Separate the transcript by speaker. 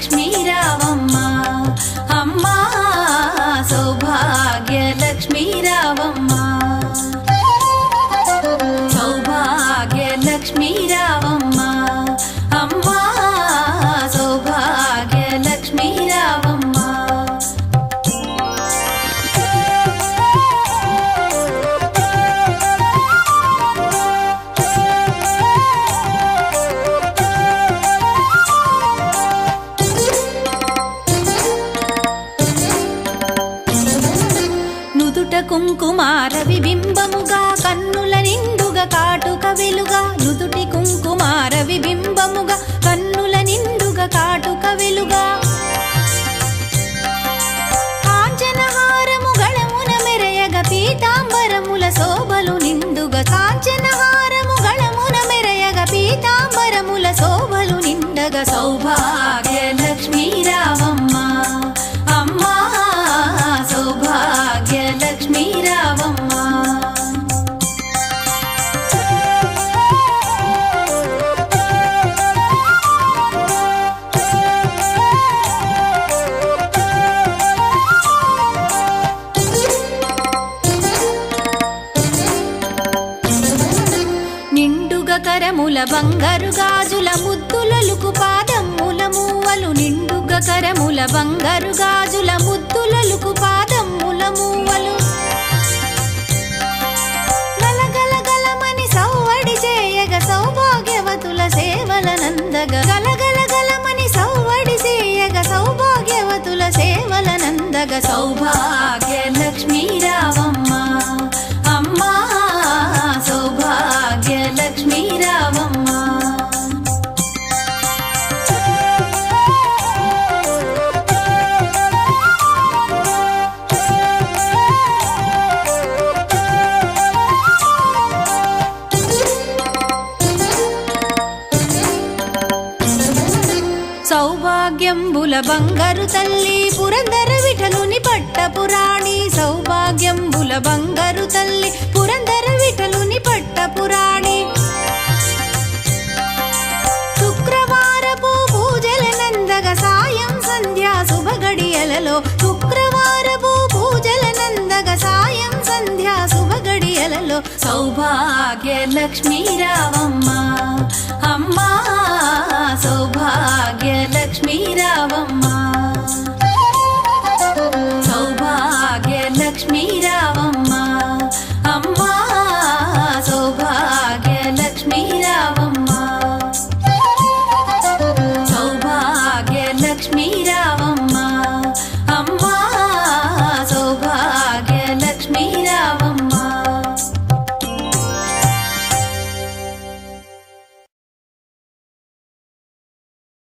Speaker 1: లక్ష్మీ రావమ్మ అమ్మా సౌభాగ్య లక్ష్మీ రావమ్మ సౌభాగ్య లక్ష్మీ రావమ్మ అమ్మా సౌభాగ్య లక్ష్మీ రావమ్మ కుంకుమార విబింబముగా కన్నుల నిండుగా కాటుక వెలుగా నుదుటి కుంకుమార విబింబముగా కన్నుల నిండుగా కాటుక వెలుగా కాంచనహారము గళమున మెరయగ పీతాంబరముల శోభలు నిండుగా కాంచనహారము గళమున మెరయగ పీతాంబరముల శోభలు నిండగా సౌభాగ్య లక్ష్మీ రావమ్మ అమ్మా సౌభాగ్య లక్ష్మీ రావమ్మ నిండుగా కరముల బంగారు గాజుల ముద్దులలుకు పాదమ్ముల మూవలు నిండుగా కరముల బంగారు గాజుల ముద్దులలుకు పాదమ్ముల మూవలు గలగలగలమని సౌవడి చేయగ సౌభాగ్యవతుల సేవల నందగ గలగలగలమని సౌవడి చేయగ సౌభాగ్యవతుల సేవల నందగ సౌభాగ్య లక్ష్మీ రావమ్మ అమ్మా సౌభాగ్య లక్ష్మీ రావమ్మ సౌభాగ్యంబుల బంగారు తల్లి పురందర విఠలుని పట్టపురాణి సౌభాగ్యంబుల బంగారు తల్లి పురందర విఠలుని పట్టపురాణి శుక్రవారపు పూజల నందగ సాయం సంధ్యా శుభగడియలలో శుక్రవారపు పూజల నందగ సాయం సంధ్యా శుభగడియలలో సౌభాగ్య లక్ష్మీ రావమ్మ అమ్మా సౌభాగ్య లక్ష్మీ రావమ్మ